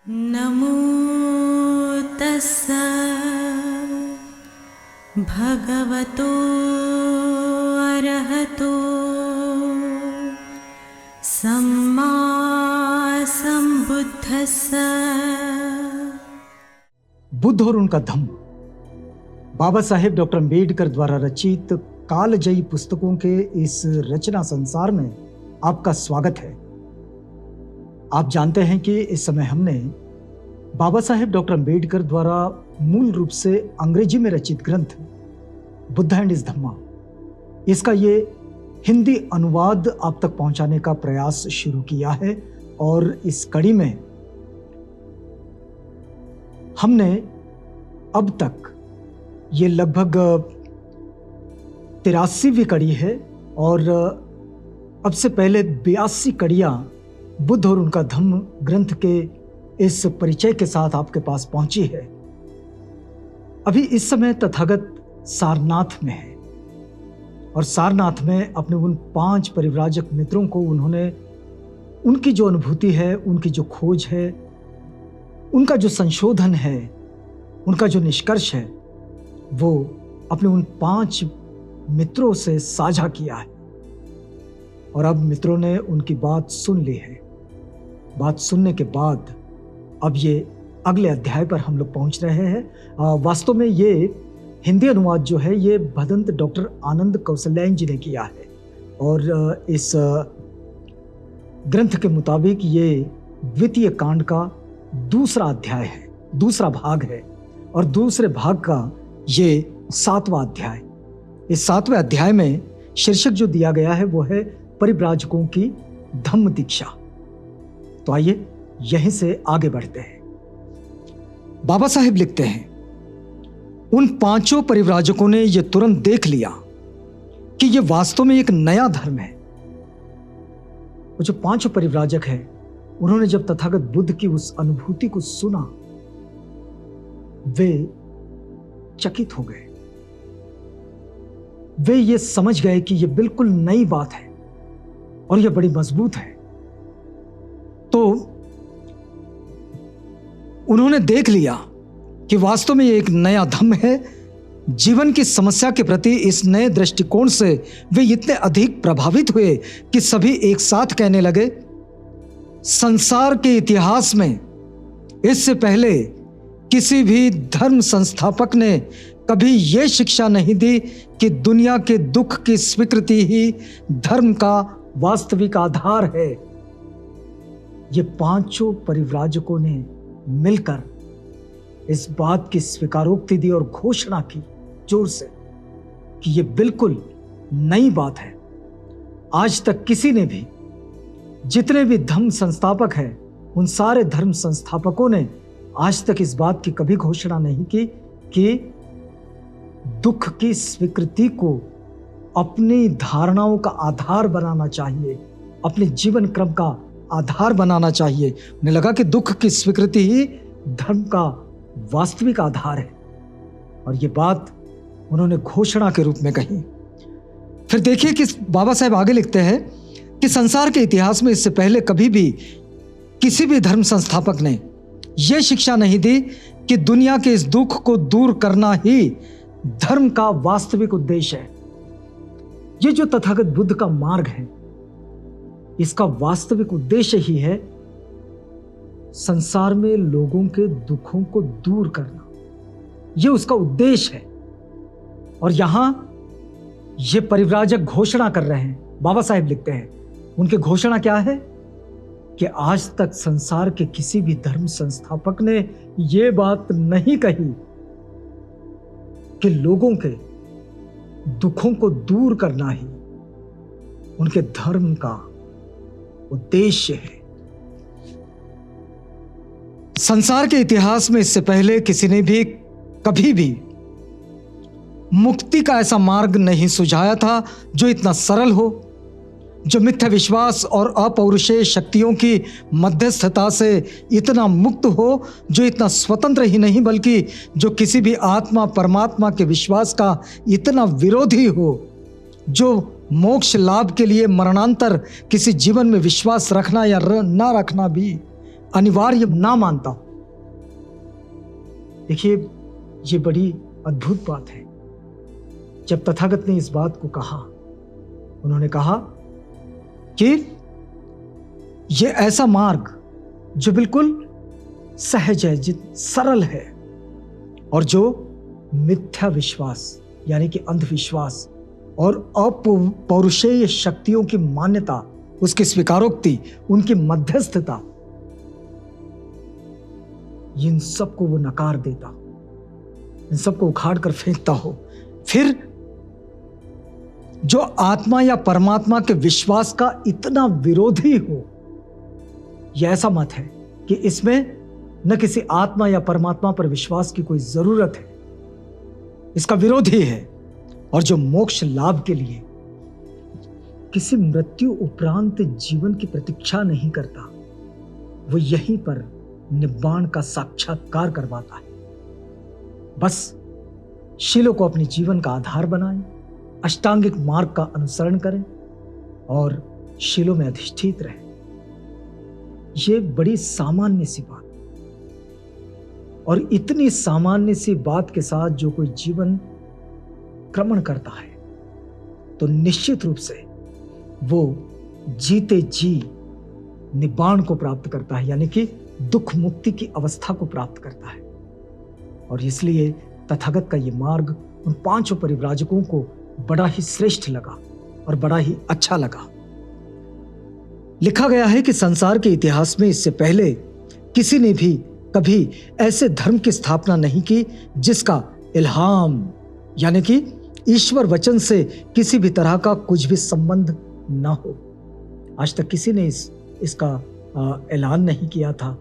नमो तस्सा भगवतो अरहतो सम्मा संबुद्धस्सा। बुद्ध और उनका धम्म बाबा साहेब डॉक्टर अम्बेडकर द्वारा रचित कालजयी पुस्तकों के इस रचना संसार में आपका स्वागत है। आप जानते हैं कि इस समय हमने बाबा साहेब डॉक्टर अम्बेडकर द्वारा मूल रूप से अंग्रेजी में रचित ग्रंथ बुद्ध एंड हिज धम्मा, इसका ये हिंदी अनुवाद आप तक पहुंचाने का प्रयास शुरू किया है। और इस कड़ी में हमने अब तक ये लगभग 83वीं कड़ी है और अब से पहले 82 कड़ियां बुद्ध और उनका धम्म ग्रंथ के इस परिचय के साथ आपके पास पहुंची है। अभी इस समय तथागत सारनाथ में है और सारनाथ में अपने उन 5 परिव्राजक मित्रों को उन्होंने उनकी जो अनुभूति है, उनकी जो खोज है, उनका जो संशोधन है, उनका जो निष्कर्ष है, वो अपने उन 5 मित्रों से साझा किया है। और अब मित्रों ने उनकी बात सुन ली है। बात सुनने के बाद अब ये अगले अध्याय पर हम लोग पहुंच रहे हैं। वास्तव में ये हिंदी अनुवाद जो है ये भदंत डॉक्टर आनंद कौशल्यायन जी ने किया है और इस ग्रंथ के मुताबिक ये द्वितीय कांड का दूसरा अध्याय है, दूसरा भाग है और दूसरे भाग का ये 7वां अध्याय। इस 7वें अध्याय में शीर्षक जो दिया गया है वो है परिव्राजकों की धम्म दीक्षा। तो आइए यहीं से आगे बढ़ते हैं। बाबा साहेब लिखते हैं, उन 5 परिव्राजकों ने यह तुरंत देख लिया कि यह वास्तव में एक नया धर्म है। वो जो 5 परिव्राजक हैं, उन्होंने जब तथागत बुद्ध की उस अनुभूति को सुना, वे चकित हो गए। वे ये समझ गए कि यह बिल्कुल नई बात है और यह बड़ी मजबूत है। तो उन्होंने देख लिया कि वास्तव में एक नया धम्म है। जीवन की समस्या के प्रति इस नए दृष्टिकोण से वे इतने अधिक प्रभावित हुए कि सभी एक साथ कहने लगे, संसार के इतिहास में इससे पहले किसी भी धर्म संस्थापक ने कभी यह शिक्षा नहीं दी कि दुनिया के दुख की स्वीकृति ही धर्म का वास्तविक आधार है। ये 5 परिव्राजकों ने मिलकर इस बात की स्वीकारोक्ति दी और घोषणा की जोर से कि यह बिल्कुल नई बात है। आज तक किसी ने भी, जितने भी धर्म संस्थापक हैं, उन सारे धर्म संस्थापकों ने आज तक इस बात की कभी घोषणा नहीं की कि दुख की स्वीकृति को अपनी धारणाओं का आधार बनाना चाहिए, अपने जीवन क्रम का आधार बनाना चाहिए। उन्हें लगा कि दुख की स्वीकृति ही धर्म का वास्तविक आधार है और ये बात उन्होंने घोषणा के रूप में कही। फिर देखिए कि बाबा साहेब आगे लिखते हैं कि संसार के इतिहास में इससे पहले कभी भी किसी भी धर्म संस्थापक ने यह शिक्षा नहीं दी कि दुनिया के इस दुख को दूर करना ही धर्म का वास्तविक उद्देश्य है। ये जो तथागत बुद्ध का मार्ग है, इसका वास्तविक उद्देश्य ही है संसार में लोगों के दुखों को दूर करना। यह उसका उद्देश्य है। और यहां ये परिव्राजक घोषणा कर रहे हैं। बाबा साहेब लिखते हैं, उनकी घोषणा क्या है कि आज तक संसार के किसी भी धर्म संस्थापक ने यह बात नहीं कही कि लोगों के दुखों को दूर करना ही उनके धर्म का उद्देश्य है। संसार के इतिहास में इससे पहले किसी ने भी कभी भी मुक्ति का ऐसा मार्ग नहीं सुझाया था जो इतना सरल हो, जो मिथ्या विश्वास और अपौरुषेय शक्तियों की मध्यस्थता से इतना मुक्त हो, जो इतना स्वतंत्र ही नहीं बल्कि जो किसी भी आत्मा परमात्मा के विश्वास का इतना विरोधी हो, जो मोक्ष लाभ के लिए मरणांतर किसी जीवन में विश्वास रखना या न रखना भी अनिवार्य ना मानता हूं। देखिए, ये बड़ी अद्भुत बात है। जब तथागत ने इस बात को कहा, उन्होंने कहा कि ये ऐसा मार्ग जो बिल्कुल सहज है, सरल है, और जो मिथ्या विश्वास यानी कि अंधविश्वास और अपौरुषेय शक्तियों की मान्यता, उसकी स्वीकारोक्ति, उनकी मध्यस्थता, इन सबको वो नकार देता, इन सबको उखाड़ कर फेंकता हो। फिर जो आत्मा या परमात्मा के विश्वास का इतना विरोधी हो, यह ऐसा मत है कि इसमें न किसी आत्मा या परमात्मा पर विश्वास की कोई जरूरत है, इसका विरोधी है, और जो मोक्ष लाभ के लिए किसी मृत्यु उपरांत जीवन की प्रतीक्षा नहीं करता, वो यहीं पर निब्बाण का साक्षात्कार करवाता है। बस शीलों को अपने जीवन का आधार बनाएं, अष्टांगिक मार्ग का अनुसरण करें और शीलों में अधिष्ठित रहें। ये बड़ी सामान्य सी बात, और इतनी सामान्य सी बात के साथ जो कोई जीवन क्रमण करता है तो निश्चित रूप से वो जीते जी निब्बाण को प्राप्त करता है, यानी कि दुख मुक्ति की अवस्था को प्राप्त करता है। और इसलिए तथागत का ये मार्ग उन पांचों परिव्राजकों को बड़ा ही श्रेष्ठ लगा और बड़ा ही अच्छा लगा। लिखा गया है कि संसार के इतिहास में इससे पहले किसी ने भी कभी ऐसे धर्म की स्थापना नहीं की जिसका इल्हाम यानी कि ईश्वर वचन से किसी भी तरह का कुछ भी संबंध ना हो। आज तक किसी ने इसका ऐलान नहीं किया था,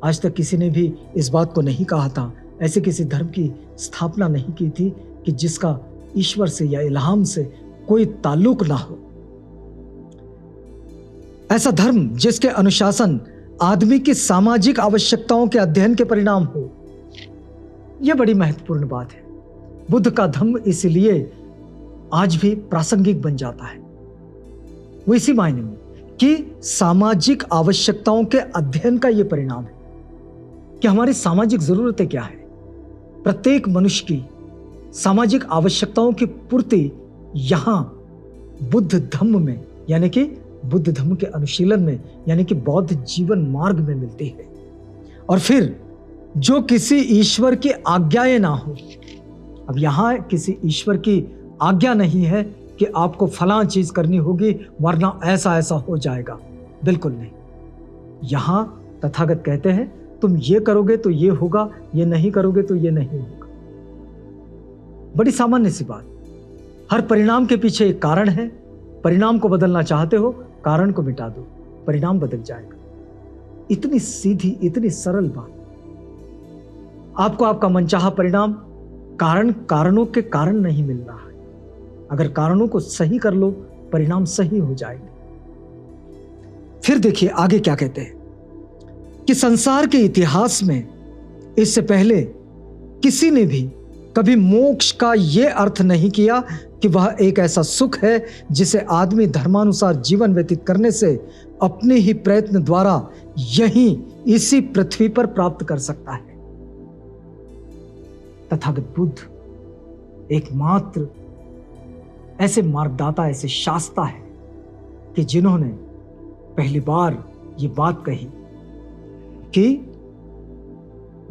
आज तक किसी ने भी इस बात को नहीं कहा था, ऐसे किसी धर्म की स्थापना नहीं की थी कि जिसका ईश्वर से या इल्हाम से कोई ताल्लुक ना हो। ऐसा धर्म जिसके अनुशासन आदमी की सामाजिक आवश्यकताओं के अध्ययन के परिणाम हो, यह बड़ी महत्वपूर्ण बात है। बुद्ध का धम्म इसलिए आज भी प्रासंगिक बन जाता है, वो इसी मायने में कि सामाजिक आवश्यकताओं के अध्ययन का यह परिणाम है कि हमारी सामाजिक जरूरतें क्या है। प्रत्येक मनुष्य की सामाजिक आवश्यकताओं की पूर्ति यहां बुद्ध धम्म में यानी कि बुद्ध धम्म के अनुशीलन में यानी कि बौद्ध जीवन मार्ग में मिलती है। और फिर जो किसी ईश्वर की आज्ञाएं ना हो, अब यहां किसी ईश्वर की आज्ञा नहीं है कि आपको फलां चीज करनी होगी वरना ऐसा ऐसा हो जाएगा, बिल्कुल नहीं। यहां तथागत कहते हैं तुम ये करोगे तो ये होगा, ये नहीं करोगे तो ये नहीं होगा। बड़ी सामान्य सी बात। हर परिणाम के पीछे एक कारण है। परिणाम को बदलना चाहते हो, कारण को मिटा दो, परिणाम बदल जाएगा। इतनी सीधी, इतनी सरल बात। आपको आपका मनचाहा परिणाम कारणों के कारण नहीं मिल रहा है। अगर कारणों को सही कर लो, परिणाम सही हो जाएंगे। फिर देखिए आगे क्या कहते हैं कि संसार के इतिहास में इससे पहले किसी ने भी कभी मोक्ष का यह अर्थ नहीं किया कि वह एक ऐसा सुख है जिसे आदमी धर्मानुसार जीवन व्यतीत करने से अपने ही प्रयत्न द्वारा यहीं इसी पृथ्वी पर प्राप्त कर सकता है। तथागत बुद्ध एकमात्र ऐसे मार्गदाता, ऐसे शास्ता है कि जिन्होंने पहली बार ये बात कही कि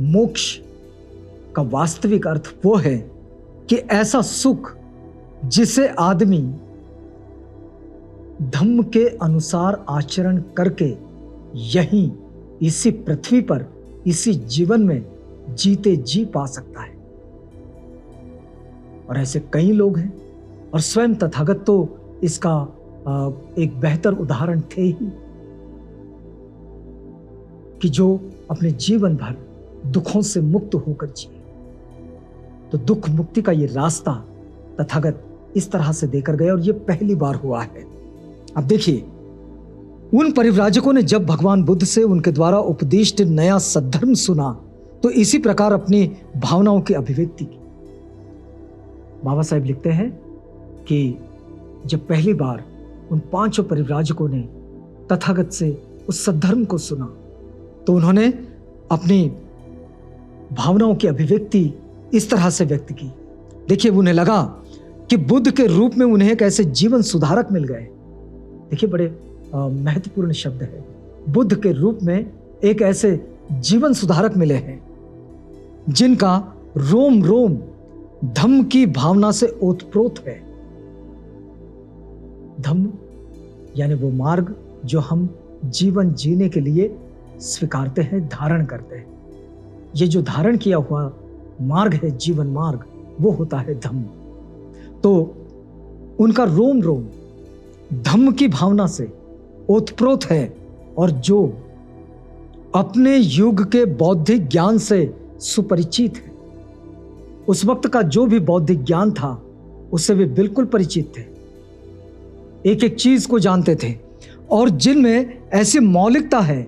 मोक्ष का वास्तविक अर्थ वो है कि ऐसा सुख जिसे आदमी धम्म के अनुसार आचरण करके यहीं इसी पृथ्वी पर इसी जीवन में जीते जी पा सकता है। और ऐसे कई लोग हैं, और स्वयं तथागत तो इसका एक बेहतर उदाहरण थे ही, कि जो अपने जीवन भर दुखों से मुक्त होकर जिए। तो दुख मुक्ति का ये रास्ता तथागत इस तरह से देकर गए, और ये पहली बार हुआ है। अब देखिए, उन परिव्राजकों ने जब भगवान बुद्ध से उनके द्वारा उपदिष्ट नया सद्धर्म सुना तो इसी प्रकार अपनी भावनाओं की अभिव्यक्ति की। बाबा साहेब लिखते हैं कि जब पहली बार उन पांचों परिव्राजकों ने तथागत से उस सद्धर्म को सुना तो उन्होंने अपनी भावनाओं की अभिव्यक्ति इस तरह से व्यक्त की। देखिए, उन्हें लगा कि बुद्ध के रूप में उन्हें एक ऐसे जीवन सुधारक मिल गए। देखिए, बड़े महत्वपूर्ण शब्द है। बुद्ध के रूप में एक ऐसे जीवन सुधारक मिले हैं जिनका रोम रोम धम्म की भावना से ओतप्रोत है। धम्म यानी वो मार्ग जो हम जीवन जीने के लिए स्वीकारते हैं, धारण करते हैं। ये जो धारण किया हुआ मार्ग है, जीवन मार्ग, वो होता है धम्म। तो उनका रोम रोम धम्म की भावना से ओतप्रोत है, और जो अपने युग के बौद्धिक ज्ञान से सुपरिचित है, उस वक्त का जो भी बौद्धिक ज्ञान था उससे वे बिल्कुल परिचित थे, एक एक चीज को जानते थे, और जिनमें ऐसी मौलिकता है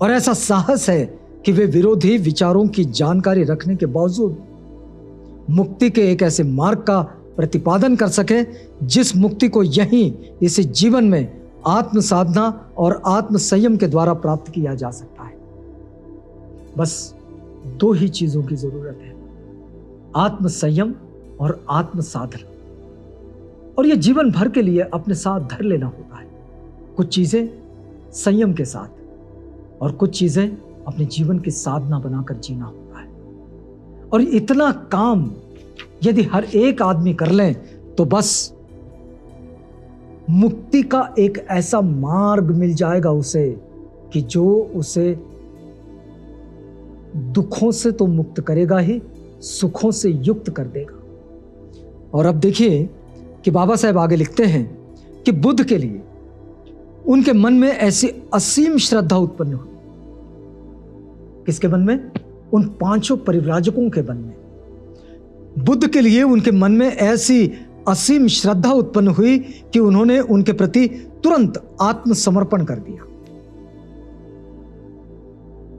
और ऐसा साहस है कि वे विरोधी विचारों की जानकारी रखने के बावजूद मुक्ति के एक ऐसे मार्ग का प्रतिपादन कर सके जिस मुक्ति को यहीं इस जीवन में आत्म साधना और आत्म संयम के द्वारा प्राप्त किया जा सकता है। बस दो ही चीजों की जरूरत है, आत्म संयम और आत्म साधना। और यह जीवन भर के लिए अपने साथ धर लेना होता है। कुछ चीजें संयम के साथ और कुछ चीजें अपने जीवन की साधना बनाकर जीना होता है। और इतना काम यदि हर एक आदमी कर ले तो बस मुक्ति का एक ऐसा मार्ग मिल जाएगा उसे कि जो उसे दुखों से तो मुक्त करेगा ही, सुखों से युक्त कर देगा। और अब देखिए कि बाबा साहेब आगे लिखते हैं कि बुद्ध के लिए उनके मन में ऐसी असीम श्रद्धा उत्पन्न हुई। किसके मन में? उन पांचों परिव्राजकों के मन में। बुद्ध के लिए उनके मन में ऐसी असीम श्रद्धा उत्पन्न हुई कि उन्होंने उनके प्रति तुरंत आत्मसमर्पण कर दिया।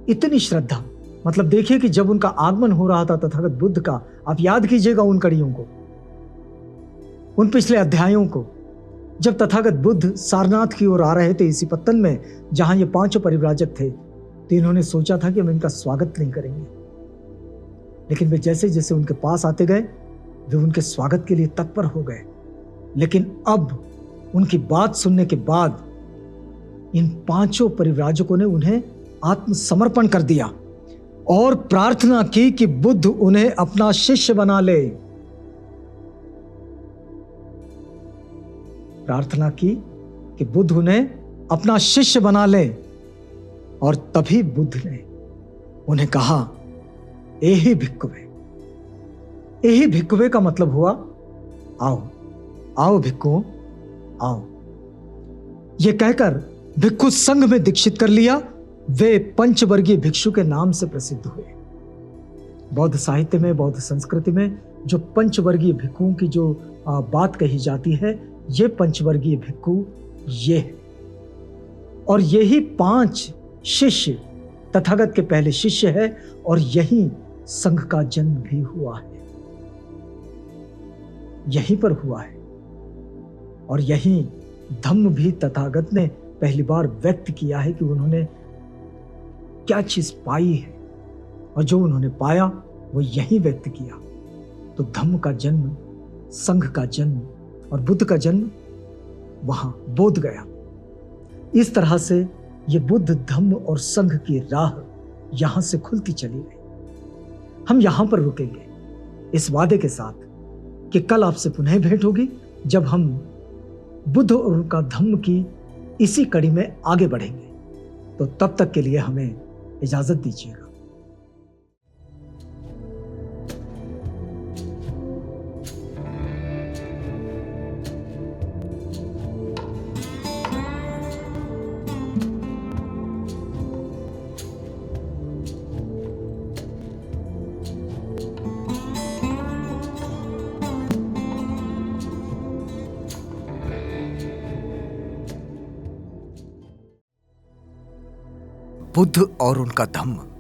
इतनी श्रद्धा, मतलब देखिए कि जब उनका आगमन हो रहा था तथागत बुद्ध का, आप याद कीजिएगा उन कड़ियों को, उन पिछले अध्यायों को, जब तथागत बुद्ध सारनाथ की ओर आ रहे थे, इसी पत्तन में जहां ये पांचों परिव्राजक थे, तो इन्होंने सोचा था कि हम इनका स्वागत नहीं करेंगे। लेकिन वे जैसे जैसे उनके पास आते गए, वे उनके स्वागत के लिए तत्पर हो गए। लेकिन अब उनकी बात सुनने के बाद इन पांचों परिव्राजकों ने उन्हें आत्मसमर्पण कर दिया और प्रार्थना की कि बुद्ध उन्हें अपना शिष्य बना ले। प्रार्थना की कि बुद्ध उन्हें अपना शिष्य बना ले। और तभी बुद्ध ने उन्हें कहा, एहि भिक्खुवे। एहि भिक्खुवे का मतलब हुआ आओ, आओ भिक्खु, आओ। यह कहकर भिक्खु संघ में दीक्षित कर लिया। वे पंचवर्गीय भिक्षु के नाम से प्रसिद्ध हुए। बौद्ध साहित्य में, बौद्ध संस्कृति में जो पंचवर्गीय भिक्षुओं की जो बात कही जाती है, ये पंचवर्गीय भिक्षु ये है। और यही पांच शिष्य तथागत के पहले शिष्य है, और यही संघ का जन्म भी हुआ है, यहीं पर हुआ है। और यही धम्म भी तथागत ने पहली बार व्यक्त किया है कि उन्होंने क्या चीज पाई है, और जो उन्होंने पाया वो यही व्यक्त किया। तो धम्म का जन्म, संघ का जन्म और बुद्ध का जन्म वहां बोध गया। इस तरह से ये बुद्ध, धम्म और संघ की राह यहां से खुलती चली गई। हम यहां पर रुकेंगे इस वादे के साथ कि कल आपसे पुनः भेंट होगी, जब हम बुद्ध और उनका धम्म की इसी कड़ी में आगे बढ़ेंगे। तो तब तक के लिए हमें इजाजत दीजिएगा। बुद्ध और उनका धम्म।